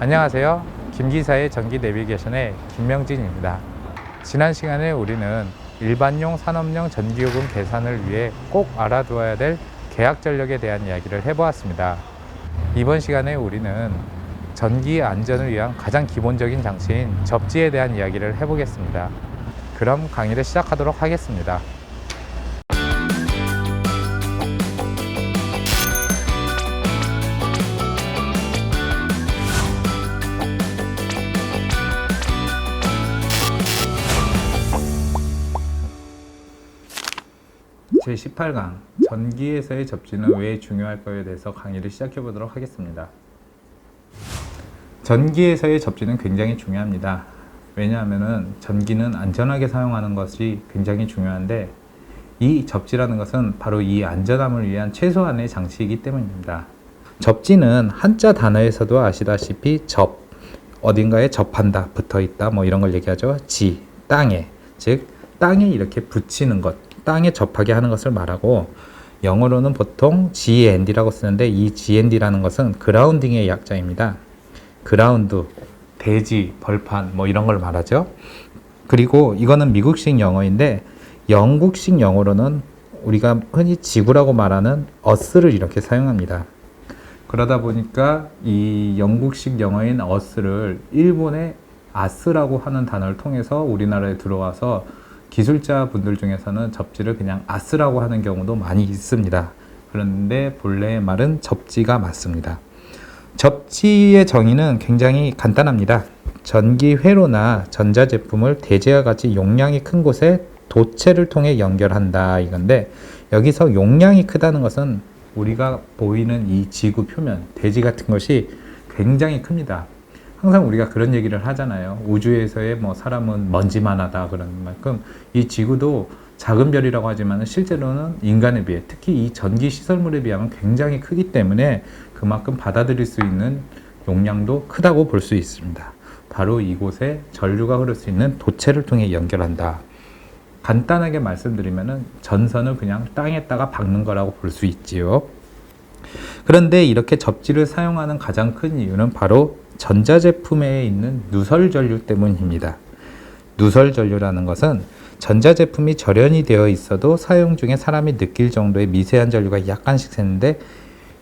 안녕하세요. 김기사의 전기 내비게이션의 김명진입니다. 지난 시간에 우리는 일반용, 산업용 전기요금 계산을 위해 꼭 알아두어야 될 계약 전력에 대한 이야기를 해보았습니다. 이번 시간에 우리는 전기 안전을 위한 가장 기본적인 장치인 접지에 대한 이야기를 해보겠습니다. 그럼 강의를 시작하도록 하겠습니다. 제18강 전기에서의 접지는 왜 중요할까에 대해서 강의를 시작해 보도록 하겠습니다. 전기에서의 접지는 굉장히 중요합니다. 왜냐하면 전기는 안전하게 사용하는 것이 굉장히 중요한데, 이 접지라는 것은 바로 이 안전함을 위한 최소한의 장치이기 때문입니다. 접지는 한자 단어에서도 아시다시피 접, 어딘가에 접한다, 붙어있다, 뭐 이런 걸 얘기하죠. 지, 땅에, 즉 땅에 이렇게 붙이는 것, 땅에 접하게 하는 것을 말하고, 영어로는 보통 GND라고 쓰는데, 이 GND라는 것은 그라운딩의 약자입니다. 그라운드, 대지, 벌판 뭐 이런 걸 말하죠. 그리고 이거는 미국식 영어인데, 영국식 영어로는 우리가 흔히 지구라고 말하는 earth를 이렇게 사용합니다. 그러다 보니까 이 영국식 영어인 earth를 일본의 아스라고 하는 단어를 통해서 우리나라에 들어와서 기술자 분들 중에서는 접지를 그냥 아스라고 하는 경우도 많이 있습니다. 그런데 본래의 말은 접지가 맞습니다. 접지의 정의는 굉장히 간단합니다. 전기 회로나 전자제품을 대지와 같이 용량이 큰 곳에 도체를 통해 연결한다, 이건데, 여기서 용량이 크다는 것은 우리가 보이는 이 지구 표면, 대지 같은 것이 굉장히 큽니다. 항상 우리가 그런 얘기를 하잖아요. 우주에서의 사람은 먼지만 하다, 그런 만큼 이 지구도 작은 별이라고 하지만 실제로는 인간에 비해, 특히 이 전기 시설물에 비하면 굉장히 크기 때문에 그만큼 받아들일 수 있는 용량도 크다고 볼 수 있습니다. 바로 이곳에 전류가 흐를 수 있는 도체를 통해 연결한다. 간단하게 말씀드리면 전선을 그냥 땅에다가 박는 거라고 볼 수 있지요. 그런데 이렇게 접지를 사용하는 가장 큰 이유는 바로 전자제품에 있는 누설전류 때문입니다. 누설전류라는 것은 전자제품이 절연이 되어 있어도 사용 중에 사람이 느낄 정도의 미세한 전류가 약간씩 새는데,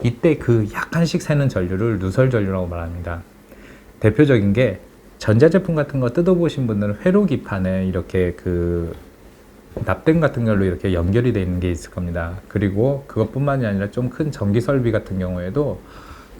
이때 그 약간씩 새는 전류를 누설전류라고 말합니다. 대표적인 게, 전자제품 같은 거 뜯어보신 분들은 회로기판에 이렇게 납땜 같은 걸로 이렇게 연결이 되어 있는 게 있을 겁니다. 그리고 그것뿐만이 아니라 좀 큰 전기 설비 같은 경우에도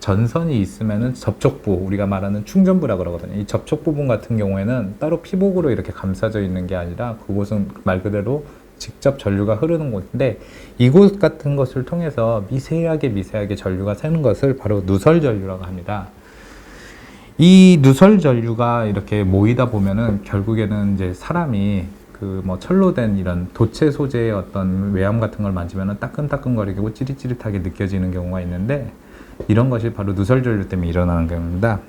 전선이 있으면은 접촉부, 우리가 말하는 충전부라 그러거든요. 이 접촉 부분 같은 경우에는 따로 피복으로 이렇게 감싸져 있는 게 아니라 그곳은 말 그대로 직접 전류가 흐르는 곳인데, 이곳 같은 것을 통해서 미세하게 전류가 새는 것을 바로 누설전류라고 합니다. 이 누설전류가 이렇게 모이다 보면은 결국에는 이제 사람이 철로된 이런 도체 소재의 어떤 외암 같은 걸 만지면은 따끔따끔거리고 찌릿찌릿하게 느껴지는 경우가 있는데, 이런 것이 바로 누설전류 때문에 일어나는 겁니다.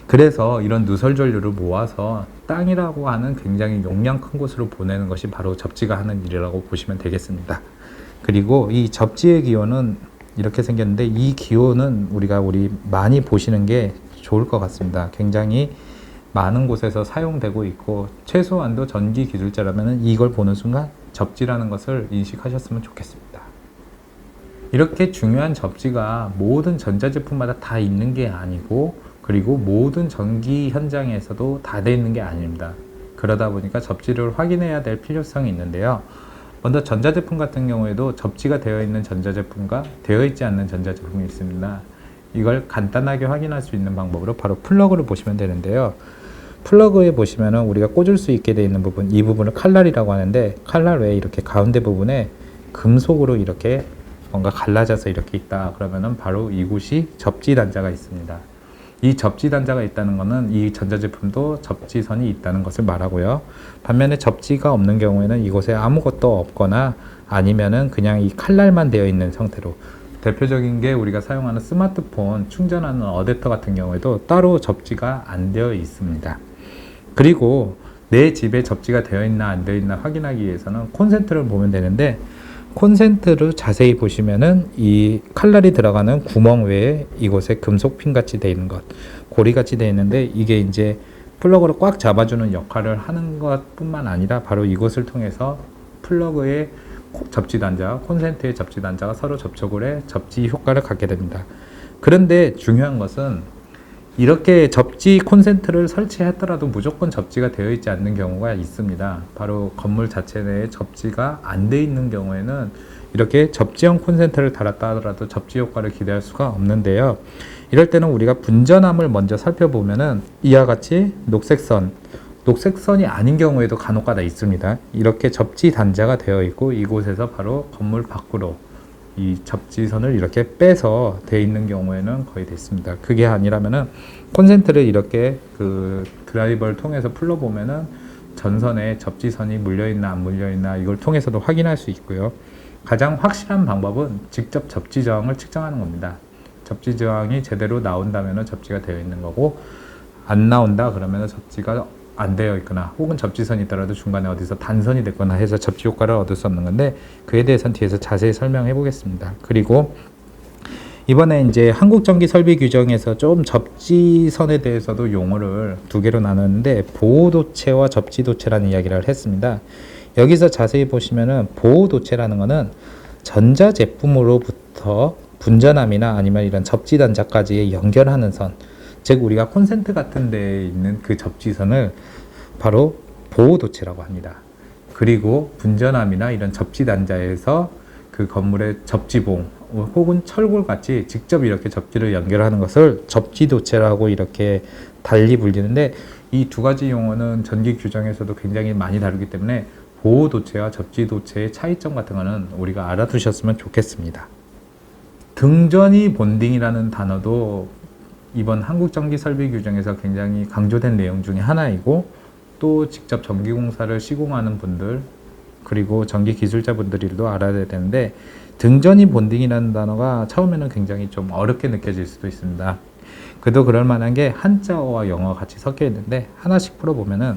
그래서 이런 누설전류를 모아서 땅이라고 하는 굉장히 용량 큰 곳으로 보내는 것이 바로 접지가 하는 일이라고 보시면 되겠습니다. 그리고 이 접지의 기호는 이렇게 생겼는데, 이 기호는 우리 많이 보시는 게 좋을 것 같습니다. 굉장히 많은 곳에서 사용되고 있고, 최소한도 전기 기술자라면 이걸 보는 순간 접지라는 것을 인식하셨으면 좋겠습니다. 이렇게 중요한 접지가 모든 전자제품마다 다 있는 게 아니고, 그리고 모든 전기 현장에서도 다 돼 있는 게 아닙니다. 그러다 보니까 접지를 확인해야 될 필요성이 있는데요. 먼저 전자제품 같은 경우에도 접지가 되어 있는 전자제품과 되어 있지 않는 전자제품이 있습니다. 이걸 간단하게 확인할 수 있는 방법으로 바로 플러그를 보시면 되는데요. 플러그에 보시면은 우리가 꽂을 수 있게 되어 있는 부분, 이 부분을 칼날이라고 하는데, 칼날 외에 이렇게 가운데 부분에 금속으로 이렇게 뭔가 갈라져서 이렇게 있다, 그러면은 바로 이곳이 접지 단자가 있습니다. 이 접지 단자가 있다는 것은 이 전자제품도 접지선이 있다는 것을 말하고요. 반면에 접지가 없는 경우에는 이곳에 아무것도 없거나 아니면은 그냥 이 칼날만 되어 있는 상태로, 대표적인 게 우리가 사용하는 스마트폰 충전하는 어댑터 같은 경우에도 따로 접지가 안 되어 있습니다. 그리고 내 집에 접지가 되어 있나 안 되어 있나 확인하기 위해서는 콘센트를 보면 되는데, 콘센트를 자세히 보시면은 이 칼날이 들어가는 구멍 외에 이곳에 금속 핀 같이 되어 있는 것, 고리같이 되어 있는데 이게 이제 플러그를 꽉 잡아주는 역할을 하는 것뿐만 아니라 바로 이것을 통해서 플러그의 접지 단자, 콘센트의 접지 단자가 서로 접촉을 해 접지 효과를 갖게 됩니다. 그런데 중요한 것은 이렇게 접지 콘센트를 설치했더라도 무조건 접지가 되어 있지 않는 경우가 있습니다. 바로 건물 자체 내에 접지가 안 돼 있는 경우에는 이렇게 접지형 콘센트를 달았다 하더라도 접지 효과를 기대할 수가 없는데요. 이럴 때는 우리가 분전함을 먼저 살펴보면은 이와 같이 녹색선이 아닌 경우에도 간혹가다 있습니다. 이렇게 접지 단자가 되어 있고 이곳에서 바로 건물 밖으로 이 접지선을 이렇게 빼서 되어 있는 경우에는 거의 됐습니다. 그게 아니라면은 콘센트를 이렇게 그 드라이버를 통해서 풀러보면은 전선에 접지선이 물려있나 안 물려있나 이걸 통해서도 확인할 수 있고요. 가장 확실한 방법은 직접 접지 저항을 측정하는 겁니다. 접지 저항이 제대로 나온다면 접지가 되어 있는 거고, 안 나온다 그러면 접지가 안 되어 있거나 혹은 접지선이 있더라도 중간에 어디서 단선이 됐거나 해서 접지 효과를 얻을 수 없는 건데, 그에 대해서는 뒤에서 자세히 설명해 보겠습니다. 그리고 이번에 이제 한국전기설비규정에서 좀 접지선에 대해서도 용어를 두 개로 나눴는데 보호도체와 접지도체라는 이야기를 했습니다. 여기서 자세히 보시면은 보호도체라는 거는 전자제품으로부터 분전함이나 아니면 이런 접지단자까지 연결하는 선, 즉 우리가 콘센트 같은 데에 있는 그 접지선을 바로 보호도체라고 합니다. 그리고 분전함이나 이런 접지단자에서 그 건물의 접지봉 혹은 철골같이 직접 이렇게 접지를 연결하는 것을 접지도체라고 이렇게 달리 불리는데, 이 두 가지 용어는 전기 규정에서도 굉장히 많이 다루기 때문에 보호도체와 접지도체의 차이점 같은 거는 우리가 알아두셨으면 좋겠습니다. 등전이 본딩이라는 단어도 이번 한국전기설비규정에서 굉장히 강조된 내용 중에 하나이고, 또 직접 전기공사를 시공하는 분들 그리고 전기기술자분들도 알아야 되는데, 등전이 본딩이라는 단어가 처음에는 굉장히 좀 어렵게 느껴질 수도 있습니다. 그래도 그럴 만한 게 한자어와 영어가 같이 섞여 있는데 하나씩 풀어보면은,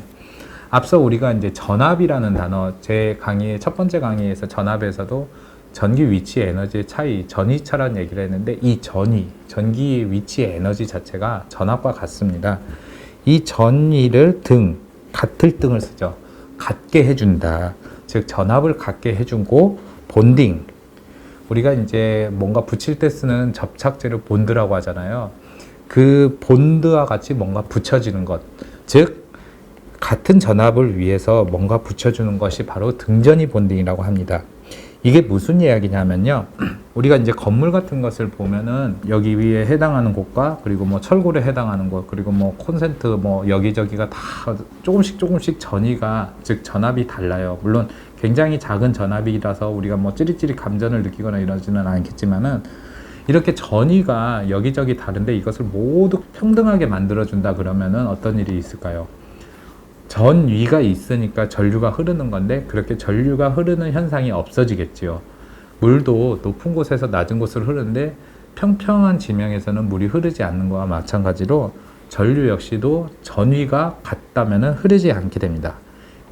앞서 우리가 이제 전압이라는 단어, 제 강의의 첫 번째 강의에서 전압에서도 전기 위치 에너지의 차이, 전위차라는 얘기를 했는데, 이 전기의 위치의 에너지 자체가 전압과 같습니다. 이 전위를 같을 등을 쓰죠. 같게 해준다. 즉 전압을 같게 해주고, 본딩, 우리가 이제 뭔가 붙일 때 쓰는 접착제를 본드라고 하잖아요. 그 본드와 같이 뭔가 붙여지는 것, 즉 같은 전압을 위해서 뭔가 붙여주는 것이 바로 등전이 본딩이라고 합니다. 이게 무슨 이야기냐면요, 우리가 이제 건물 같은 것을 보면은 여기 위에 해당하는 곳과 그리고 뭐 철골에 해당하는 곳 그리고 뭐 콘센트 뭐 여기저기가 다 조금씩 전위가, 즉 전압이 달라요. 물론 굉장히 작은 전압이라서 우리가 뭐 찌릿찌릿 감전을 느끼거나 이러지는 않겠지만은, 이렇게 전위가 여기저기 다른데 이것을 모두 평등하게 만들어준다 그러면은 어떤 일이 있을까요? 전위가 있으니까 전류가 흐르는 건데, 그렇게 전류가 흐르는 현상이 없어지겠지요. 물도 높은 곳에서 낮은 곳으로 흐르는데 평평한 지명에서는 물이 흐르지 않는 것과 마찬가지로 전류 역시도 전위가 같다면 흐르지 않게 됩니다.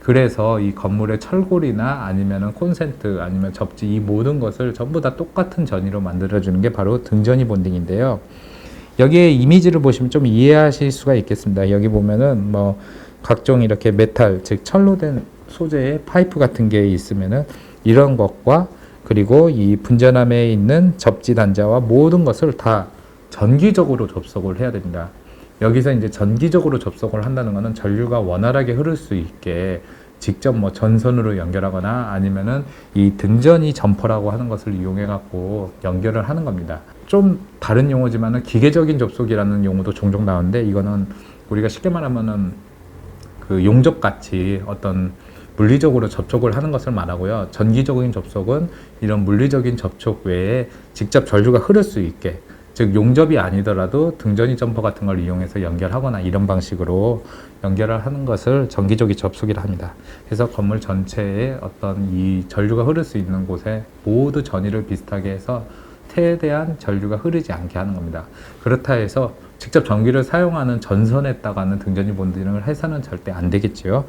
그래서 이 건물의 철골이나 아니면 콘센트 아니면 접지, 이 모든 것을 전부 다 똑같은 전위로 만들어주는 게 바로 등전이 본딩인데요. 여기에 이미지를 보시면 좀 이해하실 수가 있겠습니다. 여기 보면은 뭐 각종 이렇게 메탈, 즉 철로 된 소재의 파이프 같은 게 있으면은 이런 것과 그리고 이 분전함에 있는 접지 단자와 모든 것을 다 전기적으로 접속을 해야 됩니다. 여기서 이제 전기적으로 접속을 한다는 것은 전류가 원활하게 흐를 수 있게 직접 뭐 전선으로 연결하거나 아니면은 이 등전이 점퍼라고 하는 것을 이용해 갖고 연결을 하는 겁니다. 좀 다른 용어지만은 기계적인 접속이라는 용어도 종종 나오는데, 이거는 우리가 쉽게 말하면은 그 용접같이 어떤 물리적으로 접촉을 하는 것을 말하고요. 전기적인 접속은 이런 물리적인 접촉 외에 직접 전류가 흐를 수 있게, 즉 용접이 아니더라도 등전이 점퍼 같은 걸 이용해서 연결하거나 이런 방식으로 연결을 하는 것을 전기적인 접속이라 합니다. 그래서 건물 전체에 어떤 이 전류가 흐를 수 있는 곳에 모두 전위를 비슷하게 해서 최대한 전류가 흐르지 않게 하는 겁니다. 그렇다 해서 직접 전기를 사용하는 전선에다가는 등전이 본딩을 해서는 절대 안 되겠지요.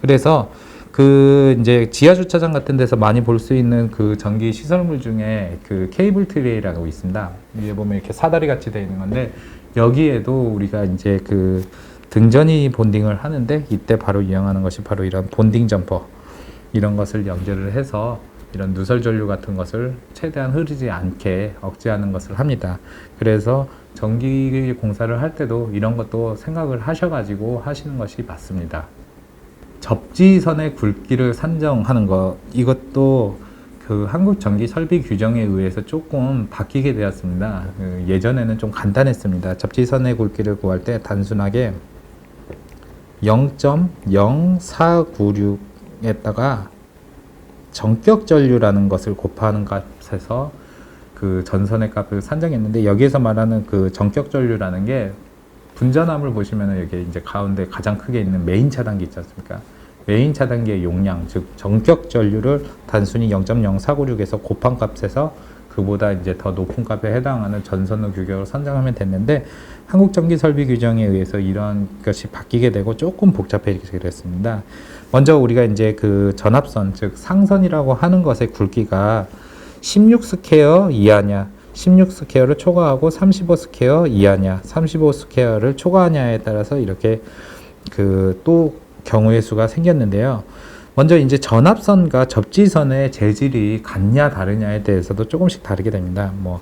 그래서 그 이제 지하 주차장 같은 데서 많이 볼 수 있는 그 전기 시설물 중에 그 케이블 트레이라고 있습니다. 위에 보면 이렇게 사다리 같이 되어 있는 건데, 여기에도 우리가 이제 그 등전이 본딩을 하는데 이때 바로 이용하는 것이 바로 이런 본딩 점퍼 이런 것을 연결을 해서 이런 누설 전류 같은 것을 최대한 흐르지 않게 억제하는 것을 합니다. 그래서 전기 공사를 할 때도 이런 것도 생각을 하셔가지고 하시는 것이 맞습니다. 접지선의 굵기를 산정하는 것, 이것도 그 한국 전기 설비 규정에 의해서 조금 바뀌게 되었습니다. 예전에는 좀 간단했습니다. 접지선의 굵기를 구할 때 단순하게 0.0496에다가 전격 전류라는 것을 곱하는 값에서 그 전선의 값을 산정했는데, 여기에서 말하는 그 전격 전류라는 게 분전압을 보시면은 여기 이제 가운데 가장 크게 있는 메인 차단기 있지 않습니까? 메인 차단기의 용량, 즉 전격 전류를 단순히 0.0496에서 곱한 값에서 그보다 이제 더 높은 값에 해당하는 전선의 규격을 선정하면 됐는데, 한국전기설비 규정에 의해서 이런 것이 바뀌게 되고 조금 복잡해지게 됐습니다. 먼저 우리가 이제 그 전압선, 즉 상선이라고 하는 것의 굵기가 16 스퀘어 이하냐, 16 스퀘어를 초과하고 35 스퀘어 이하냐, 35 스퀘어를 초과하냐에 따라서 이렇게 그 또 경우의 수가 생겼는데요. 먼저 이제 전압선과 접지선의 재질이 같냐 다르냐에 대해서도 조금씩 다르게 됩니다. 뭐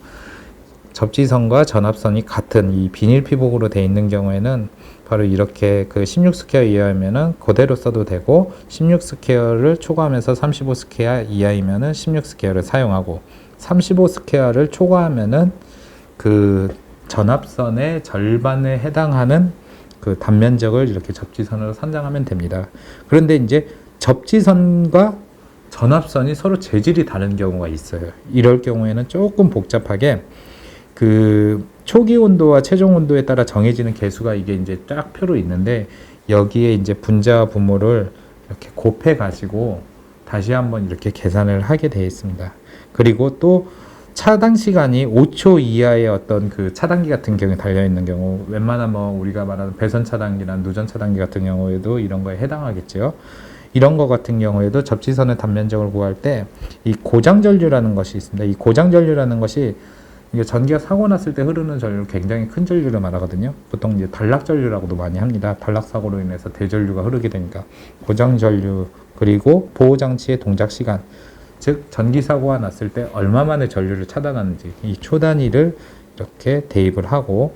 접지선과 전압선이 같은 이 비닐 피복으로 되어 있는 경우에는 바로 이렇게 그 16 스퀘어 이하이면은 그대로 써도 되고, 16 스퀘어를 초과하면서 35 스퀘어 이하이면은 16 스퀘어를 사용하고, 35 스퀘어를 초과하면은 그 전압선의 절반에 해당하는 그 단면적을 이렇게 접지선으로 선정하면 됩니다. 그런데 이제 접지선과 전압선이 서로 재질이 다른 경우가 있어요. 이럴 경우에는 조금 복잡하게 그 초기 온도와 최종 온도에 따라 정해지는 계수가 이게 이제 쫙 표로 있는데, 여기에 이제 분자와 분모를 이렇게 곱해 가지고 다시 한번 이렇게 계산을 하게 되어 있습니다. 그리고 또 차단 시간이 5초 이하의 어떤 그 차단기 같은 경우에 달려 있는 경우, 웬만한 뭐 우리가 말하는 배선 차단기나 누전 차단기 같은 경우에도 이런 거에 해당하겠죠. 이런 거 같은 경우에도 접지선의 단면적을 구할 때 이 고장 전류라는 것이 있습니다. 이 고장 전류라는 것이 이게 전기가 사고 났을 때 흐르는 전류, 굉장히 큰 전류를 말하거든요. 보통 이제 단락 전류라고도 많이 합니다. 단락 사고로 인해서 대전류가 흐르게 되니까 고장 전류, 그리고 보호 장치의 동작 시간, 즉 전기 사고가 났을 때 얼마 만에 전류를 차단하는지 이 초 단위를 이렇게 대입을 하고,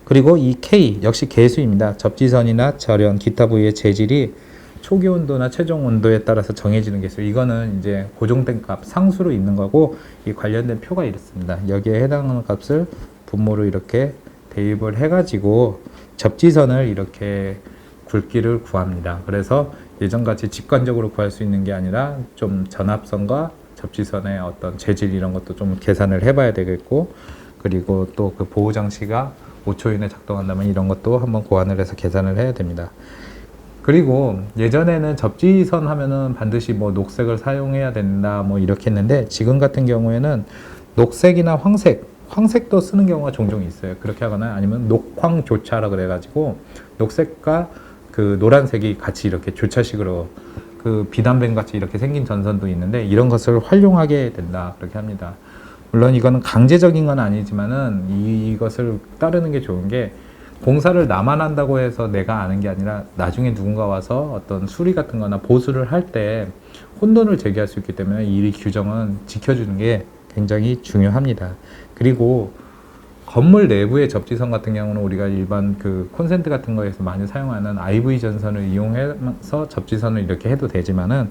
그리고 이 K 역시 계수입니다. 접지선이나 절연, 기타 부위의 재질이 초기 온도나 최종 온도에 따라서 정해지는 계수. 이거는 이제 고정된 값, 상수로 있는 거고, 이 관련된 표가 이렇습니다. 여기에 해당하는 값을 분모로 이렇게 대입을 해가지고 접지선을 이렇게 굵기를 구합니다. 그래서 예전같이 직관적으로 구할 수 있는 게 아니라 좀 전압선과 접지선의 어떤 재질 이런 것도 좀 계산을 해봐야 되겠고, 그리고 또 그 보호 장치가 5초 이내 작동한다면 이런 것도 한번 고안을 해서 계산을 해야 됩니다. 그리고 예전에는 접지선 하면은 반드시 뭐 녹색을 사용해야 된다 뭐 이렇게 했는데, 지금 같은 경우에는 녹색이나 황색도 쓰는 경우가 종종 있어요. 그렇게 하거나 아니면 녹황교차라 그래가지고 녹색과 그 노란색이 같이 이렇게 교차식으로 그 비단뱀 같이 이렇게 생긴 전선도 있는데, 이런 것을 활용하게 된다 그렇게 합니다. 물론 이거는 강제적인 건 아니지만은 이것을 따르는 게 좋은 게, 공사를 나만 한다고 해서 내가 아는 게 아니라 나중에 누군가 와서 어떤 수리 같은 거나 보수를 할 때 혼돈을 제기할 수 있기 때문에 이 규정은 지켜주는 게 굉장히 중요합니다. 그리고 건물 내부의 접지선 같은 경우는 우리가 일반 그 콘센트 같은 거에서 많이 사용하는 IV 전선을 이용해서 접지선을 이렇게 해도 되지만은,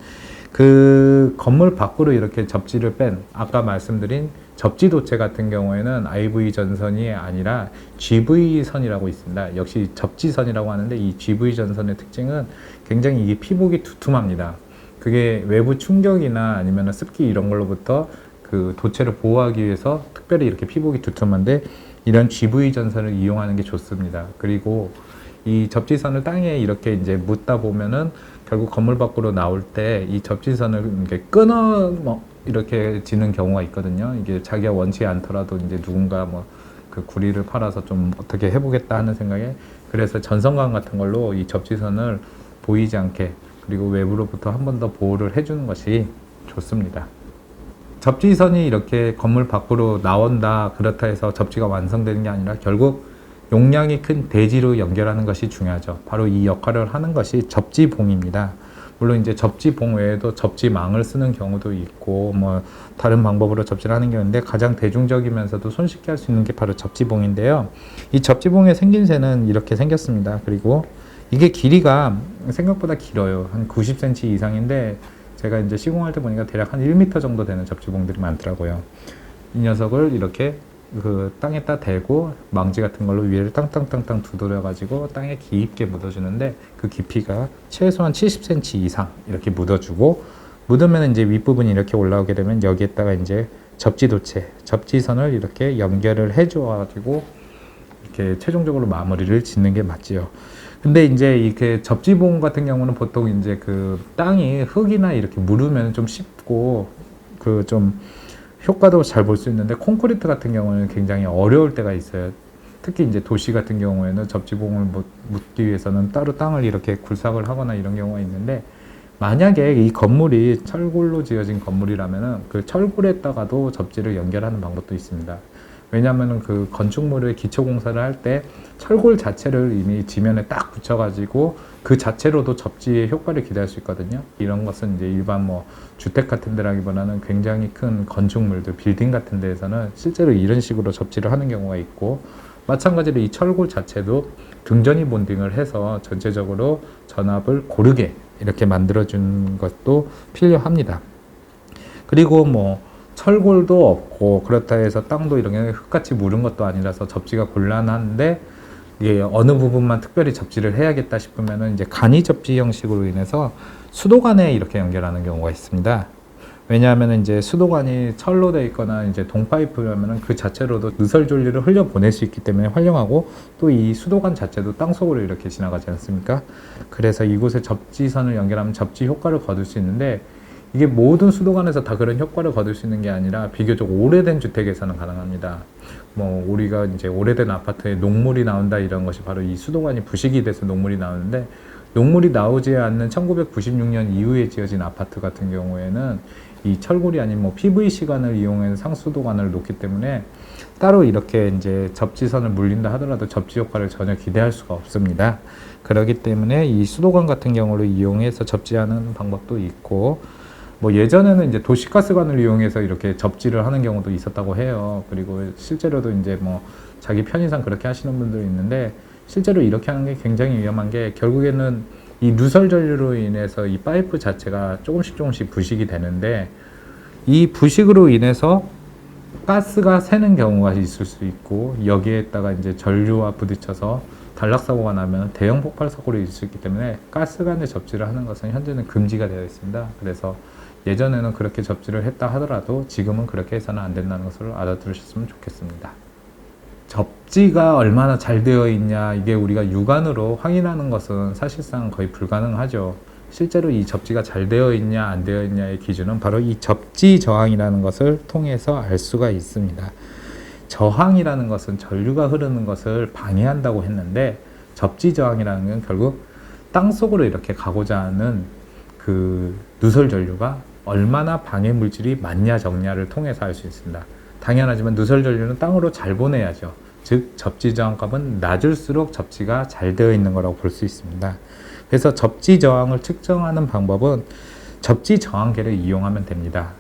그 건물 밖으로 이렇게 접지를 뺀 아까 말씀드린 접지 도체 같은 경우에는 IV 전선이 아니라 GV 선이라고 있습니다. 역시 접지선이라고 하는데, 이 GV 전선의 특징은 굉장히 이게 피복이 두툼합니다. 그게 외부 충격이나 아니면 습기 이런 걸로부터 그 도체를 보호하기 위해서 특별히 이렇게 피복이 두툼한데, 이런 GV 전선을 이용하는 게 좋습니다. 그리고 이 접지선을 땅에 이렇게 이제 묻다 보면은 결국 건물 밖으로 나올 때 이 접지선을 이렇게 끊어 이렇게 지는 경우가 있거든요. 이게 자기가 원치 않더라도 이제 누군가 뭐 그 구리를 팔아서 좀 어떻게 해보겠다 하는 생각에, 그래서 전선광 같은 걸로 이 접지선을 보이지 않게, 그리고 외부로부터 한 번 더 보호를 해주는 것이 좋습니다. 접지선이 이렇게 건물 밖으로 나온다, 그렇다 해서 접지가 완성되는 게 아니라 결국 용량이 큰 대지로 연결하는 것이 중요하죠. 바로 이 역할을 하는 것이 접지봉입니다. 물론 이제 접지봉 외에도 접지망을 쓰는 경우도 있고 뭐 다른 방법으로 접지를 하는 경우인데, 가장 대중적이면서도 손쉽게 할 수 있는 게 바로 접지봉인데요. 이 접지봉의 생김새는 이렇게 생겼습니다. 그리고 이게 길이가 생각보다 길어요. 한 90cm 이상인데, 제가 이제 시공할 때 보니까 대략 한 1m 정도 되는 접지봉들이 많더라고요. 이 녀석을 이렇게 그 땅에다 대고 망지 같은 걸로 위를 땅땅땅땅 두드려 가지고 땅에 깊게 묻어주는데, 그 깊이가 최소한 70cm 이상 이렇게 묻어주고, 묻으면 이제 윗부분이 이렇게 올라오게 되면 여기에다가 이제 접지도체, 접지선을 이렇게 연결을 해줘 가지고 이렇게 최종적으로 마무리를 짓는 게 맞지요. 근데 이제 이렇게 접지봉 같은 경우는 보통 이제 그 땅이 흙이나 이렇게 무르면 좀 쉽고 그 좀 효과도 잘 볼 수 있는데, 콘크리트 같은 경우는 굉장히 어려울 때가 있어요. 특히 이제 도시 같은 경우에는 접지봉을 묻기 위해서는 따로 땅을 이렇게 굴삭을 하거나 이런 경우가 있는데, 만약에 이 건물이 철골로 지어진 건물이라면은 그 철골에다가도 접지를 연결하는 방법도 있습니다. 왜냐하면 그 건축물의 기초 공사를 할 때 철골 자체를 이미 지면에 딱 붙여가지고 그 자체로도 접지의 효과를 기대할 수 있거든요. 이런 것은 이제 일반 뭐 주택 같은 데라기보다는 굉장히 큰 건축물들, 빌딩 같은 데에서는 실제로 이런 식으로 접지를 하는 경우가 있고, 마찬가지로 이 철골 자체도 등전이 본딩을 해서 전체적으로 전압을 고르게 이렇게 만들어준 것도 필요합니다. 그리고 뭐 철골도 없고 그렇다 해서 땅도 이렇게 흙같이 무른 것도 아니라서 접지가 곤란한데, 이게 어느 부분만 특별히 접지를 해야겠다 싶으면은 이제 간이 접지 형식으로 인해서 수도관에 이렇게 연결하는 경우가 있습니다. 왜냐하면 이제 수도관이 철로 되어 있거나 이제 동파이프라면은 그 자체로도 누설전류를 흘려 보낼 수 있기 때문에 활용하고, 또 이 수도관 자체도 땅 속으로 이렇게 지나가지 않습니까? 그래서 이곳에 접지선을 연결하면 접지 효과를 거둘 수 있는데, 이게 모든 수도관에서 다 그런 효과를 거둘 수 있는 게 아니라 비교적 오래된 주택에서는 가능합니다. 뭐 우리가 이제 오래된 아파트에 녹물이 나온다 이런 것이 바로 이 수도관이 부식이 돼서 녹물이 나오는데, 녹물이 나오지 않는 1996년 이후에 지어진 아파트 같은 경우에는 이 철골이 아닌 뭐 PVC관을 이용한 상수도관을 놓기 때문에 따로 이렇게 이제 접지선을 물린다 하더라도 접지 효과를 전혀 기대할 수가 없습니다. 그렇기 때문에 이 수도관 같은 경우를 이용해서 접지하는 방법도 있고, 뭐 예전에는 이제 도시가스관을 이용해서 이렇게 접지를 하는 경우도 있었다고 해요. 그리고 실제로도 이제 뭐 자기 편의상 그렇게 하시는 분들이 있는데, 실제로 이렇게 하는 게 굉장히 위험한 게, 결국에는 이 누설 전류로 인해서 이 파이프 자체가 조금씩 부식이 되는데, 이 부식으로 인해서 가스가 새는 경우가 있을 수 있고, 여기에다가 이제 전류와 부딪혀서 단락사고가 나면 대형 폭발 사고를 일을 수 있기 때문에 가스관에 접지를 하는 것은 현재는 금지가 되어 있습니다. 그래서 예전에는 그렇게 접지를 했다 하더라도 지금은 그렇게 해서는 안 된다는 것을 알아두셨으면 좋겠습니다. 접지가 얼마나 잘 되어 있냐, 이게 우리가 육안으로 확인하는 것은 사실상 거의 불가능하죠. 실제로 이 접지가 잘 되어 있냐 안 되어 있냐의 기준은 바로 이 접지 저항이라는 것을 통해서 알 수가 있습니다. 저항이라는 것은 전류가 흐르는 것을 방해한다고 했는데, 접지 저항이라는 건 결국 땅 속으로 이렇게 가고자 하는 그 누설 전류가 얼마나 방해 물질이 많냐 적냐를 통해서 알 수 있습니다. 당연하지만 누설 전류는 땅으로 잘 보내야죠. 즉 접지 저항값은 낮을수록 접지가 잘 되어 있는 거라고 볼 수 있습니다. 그래서 접지 저항을 측정하는 방법은 접지 저항계를 이용하면 됩니다.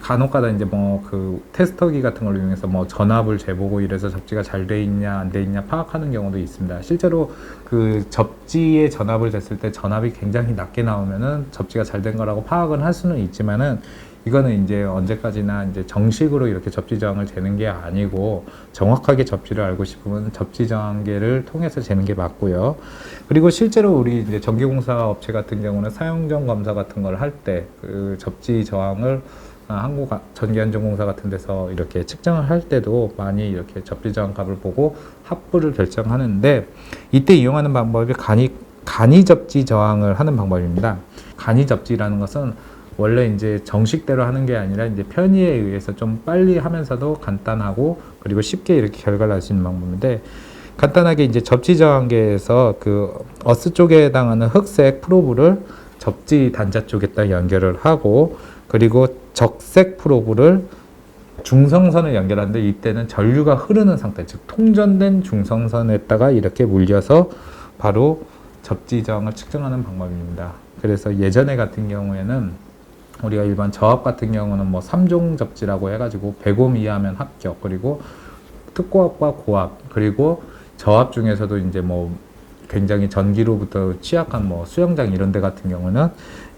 간혹가다 이제 뭐 그 테스터기 같은 걸 이용해서 뭐 전압을 재보고 이래서 접지가 잘 돼 있냐 안 돼 있냐 파악하는 경우도 있습니다. 실제로 그 접지의 전압을 쟀을 때 전압이 굉장히 낮게 나오면은 접지가 잘 된 거라고 파악은 할 수는 있지만은, 이거는 이제 언제까지나 이제 정식으로 이렇게 접지 저항을 재는 게 아니고, 정확하게 접지를 알고 싶으면 접지 저항계를 통해서 재는 게 맞고요. 그리고 실제로 우리 이제 전기공사 업체 같은 경우는 사용전 검사 같은 걸 할 때 그 접지 저항을 한국전기안전공사 같은 데서 이렇게 측정을 할 때도 많이 이렇게 접지 저항 값을 보고 합부를 결정하는데, 이때 이용하는 방법이 간이 접지 저항을 하는 방법입니다. 간이 접지라는 것은 원래 이제 정식대로 하는 게 아니라 이제 편의에 의해서 좀 빨리 하면서도 간단하고 그리고 쉽게 이렇게 결과를 알 수 있는 방법인데, 간단하게 이제 접지 저항계에서 그 어스 쪽에 해당하는 흑색 프로브를 접지 단자 쪽에다 연결을 하고, 그리고 적색 프로브를 중성선을 연결하는데 이때는 전류가 흐르는 상태, 즉 통전된 중성선에다가 이렇게 물려서 바로 접지저항을 측정하는 방법입니다. 그래서 예전에 같은 경우에는 우리가 일반 저압 같은 경우는 뭐 3종 접지라고 해가지고 100옴 이하면 합격, 그리고 특고압과 고압, 그리고 저압 중에서도 이제 뭐 굉장히 전기로부터 취약한 뭐 수영장 이런 데 같은 경우는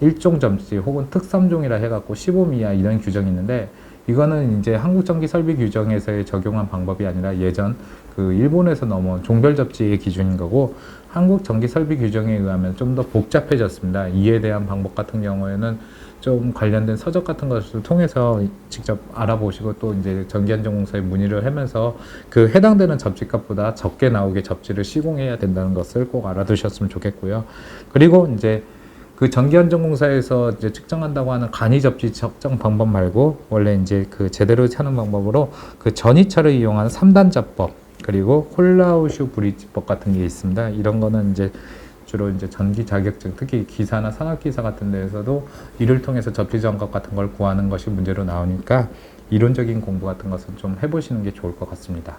1종 접지 혹은 특3종이라 해갖고 15옴 이하 이런 규정이 있는데, 이거는 이제 한국전기설비 규정에서의 적용한 방법이 아니라 예전 그 일본에서 넘어온 종별 접지의 기준인 거고, 한국 전기설비 규정에 의하면 좀 더 복잡해졌습니다. 이에 대한 방법 같은 경우에는 좀 관련된 서적 같은 것을 통해서 직접 알아보시고 또 이제 전기안전공사에 문의를 하면서 그 해당되는 접지값보다 적게 나오게 접지를 시공해야 된다는 것을 꼭 알아두셨으면 좋겠고요. 그리고 이제 그 전기안전공사에서 이제 측정한다고 하는 간이 접지 측정 방법 말고 원래 이제 그 제대로 하는 방법으로 그 전이철을 이용한 3단자법, 그리고 홀라우슈 브릿지법 같은 게 있습니다. 이런 거는 이제 주로 이제 전기 자격증, 특히 기사나 산업기사 같은 데에서도 이를 통해서 접지 정각 같은 걸 구하는 것이 문제로 나오니까 이론적인 공부 같은 것은 좀 해보시는 게 좋을 것 같습니다.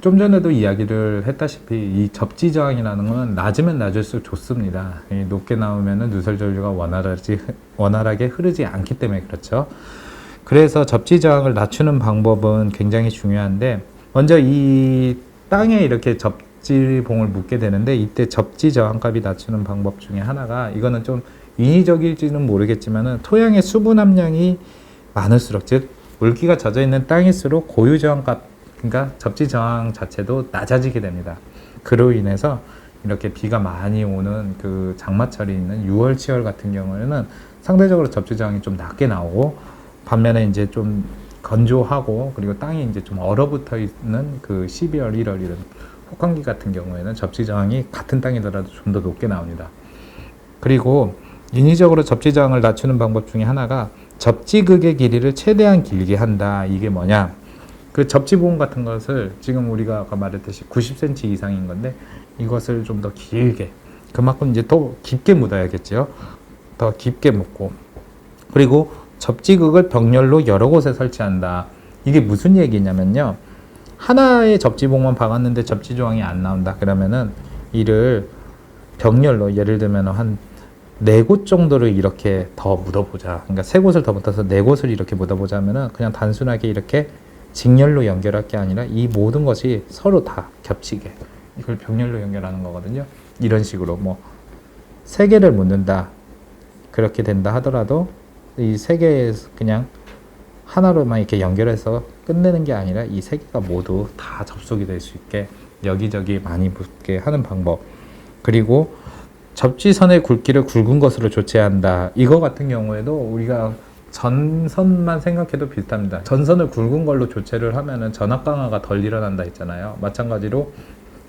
좀 전에도 이야기를 했다시피 이 접지 저항이라는 건 낮으면 낮을수록 좋습니다. 높게 나오면은 누설 전류가 원활하게 흐르지 않기 때문에 그렇죠. 그래서 접지 저항을 낮추는 방법은 굉장히 중요한데, 먼저 이 땅에 이렇게 접지봉을 묶게 되는데 이때 접지 저항값이 낮추는 방법 중에 하나가, 이거는 좀 인위적일지는 모르겠지만은 토양의 수분 함량이 많을수록, 즉 물기가 젖어 있는 땅일수록 고유 저항값, 그러니까 접지 저항 자체도 낮아지게 됩니다. 그로 인해서 이렇게 비가 많이 오는 그 장마철이 있는 6월, 7월 같은 경우에는 상대적으로 접지 저항이 좀 낮게 나오고, 반면에 이제 좀 건조하고 그리고 땅이 이제 좀 얼어붙어 있는 그 12월, 1월 이런 혹한기 같은 경우에는 접지 저항이 같은 땅이더라도 좀 더 높게 나옵니다. 그리고 인위적으로 접지 저항을 낮추는 방법 중에 하나가 접지극의 길이를 최대한 길게 한다. 이게 뭐냐? 그 접지봉 같은 것을 지금 우리가 아까 말했듯이 90cm 이상인 건데 이것을 좀 더 길게, 그만큼 이제 더 깊게 묻어야겠죠. 더 깊게 묻고, 그리고 접지극을 벽렬로 여러 곳에 설치한다. 이게 무슨 얘기냐면요, 하나의 접지봉만 박았는데 접지 조항이 안 나온다. 그러면은 이를 벽렬로, 예를 들면 한 4곳 정도를 이렇게 더 묻어보자. 그러니까 3곳을 더 묻어서 4곳을 이렇게 묻어보자 하면은 그냥 단순하게 이렇게 직렬로 연결할 게 아니라 이 모든 것이 서로 다 겹치게, 이걸 벽렬로 연결하는 거거든요. 이런 식으로 뭐 3개를 묻는다. 그렇게 된다 하더라도 이 3개 그냥 하나로만 이렇게 연결해서 끝내는 게 아니라 이 3개가 모두 다 접속이 될 수 있게 여기저기 많이 붙게 하는 방법. 그리고 접지선의 굵기를 굵은 것으로 조치한다. 이거 같은 경우에도 우리가 전선만 생각해도 비슷합니다. 전선을 굵은 걸로 조체를 하면은 전압 강화가 덜 일어난다 했잖아요. 마찬가지로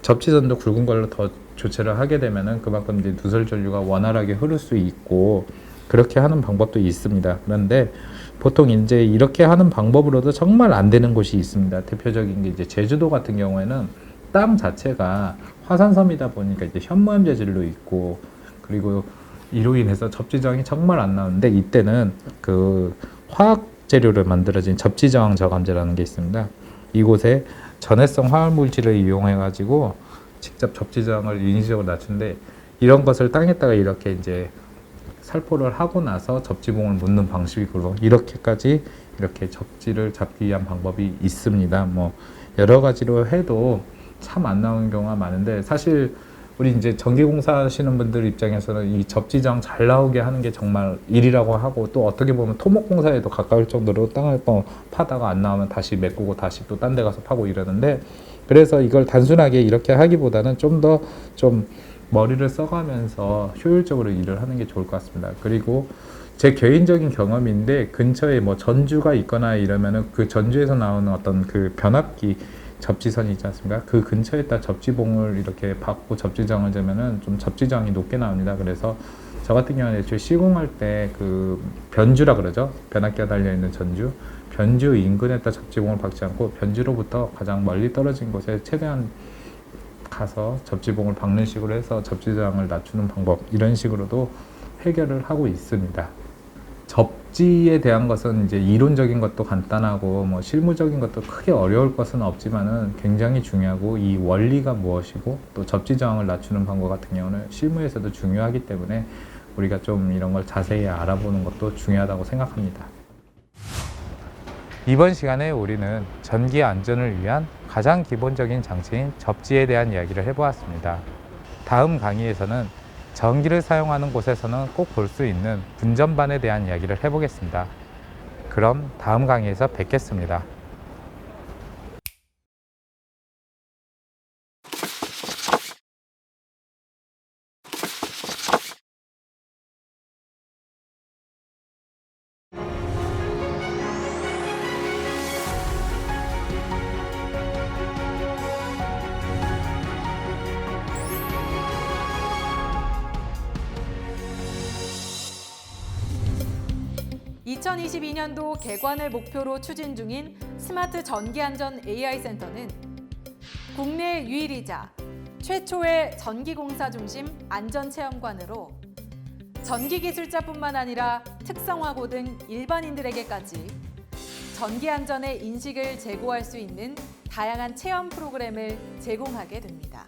접지선도 굵은 걸로 더 조체를 하게 되면은 그만큼 이제 누설 전류가 원활하게 흐를 수 있고, 그렇게 하는 방법도 있습니다. 그런데 보통 이제 이렇게 하는 방법으로도 정말 안 되는 곳이 있습니다. 대표적인 게 이제 제주도 같은 경우에는 땅 자체가 화산섬이다 보니까 이제 현무암 재질로 있고, 그리고 이로 인해서 접지저항이 정말 안 나오는데 이때는 그 화학 재료를 만들어진 접지저항 저감제라는 게 있습니다. 이곳에 전해성 화학 물질을 이용해 가지고 직접 접지저항을 인위적으로 낮추는데, 이런 것을 땅에다가 이렇게 이제 살포를 하고 나서 접지봉을 묻는 방식으로 이렇게까지 이렇게 접지를 잡기 위한 방법이 있습니다. 뭐 여러 가지로 해도 참 안 나오는 경우가 많은데, 사실 우리 이제 전기공사 하시는 분들 입장에서는 이 접지저항 잘 나오게 하는 게 정말 일이라고 하고, 또 어떻게 보면 토목공사에도 가까울 정도로 땅을 파다가 안 나오면 다시 메꾸고 다시 또 딴 데 가서 파고 이러는데, 그래서 이걸 단순하게 이렇게 하기보다는 좀 더 좀 머리를 써가면서 효율적으로 일을 하는 게 좋을 것 같습니다. 그리고 제 개인적인 경험인데, 근처에 뭐 전주가 있거나 이러면은 그 전주에서 나오는 어떤 그 변압기 접지선이 있지 않습니까? 그 근처에다 접지봉을 이렇게 박고 접지저항을 재면은 좀 접지저항이 높게 나옵니다. 그래서 저 같은 경우는 애초에 시공할 때 그 변주라 그러죠. 변압기가 달려있는 전주, 변주 인근에다 접지봉을 박지 않고 변주로부터 가장 멀리 떨어진 곳에 최대한 가서 접지봉을 박는 식으로 해서 접지저항을 낮추는 방법, 이런 식으로도 해결을 하고 있습니다. 접지에 대한 것은 이제 이론적인 것도 간단하고 뭐 실무적인 것도 크게 어려울 것은 없지만은 굉장히 중요하고, 이 원리가 무엇이고 또 접지 저항을 낮추는 방법 같은 경우는 실무에서도 중요하기 때문에 우리가 좀 이런 걸 자세히 알아보는 것도 중요하다고 생각합니다. 이번 시간에 우리는 전기 안전을 위한 가장 기본적인 장치인 접지에 대한 이야기를 해보았습니다. 다음 강의에서는 전기를 사용하는 곳에서는 꼭 볼 수 있는 분전반에 대한 이야기를 해보겠습니다. 그럼 다음 강의에서 뵙겠습니다. (2022년도) 개관을 목표로 추진 중인 스마트 전기안전 AI센터는 국내 유일이자 최초의 전기공사 중심 안전체험관으로 전기기술자뿐만 아니라 특성화고 등 일반인들에게까지 전기안전의 인식을 제고할 수 있는 다양한 체험 프로그램을 제공하게 됩니다.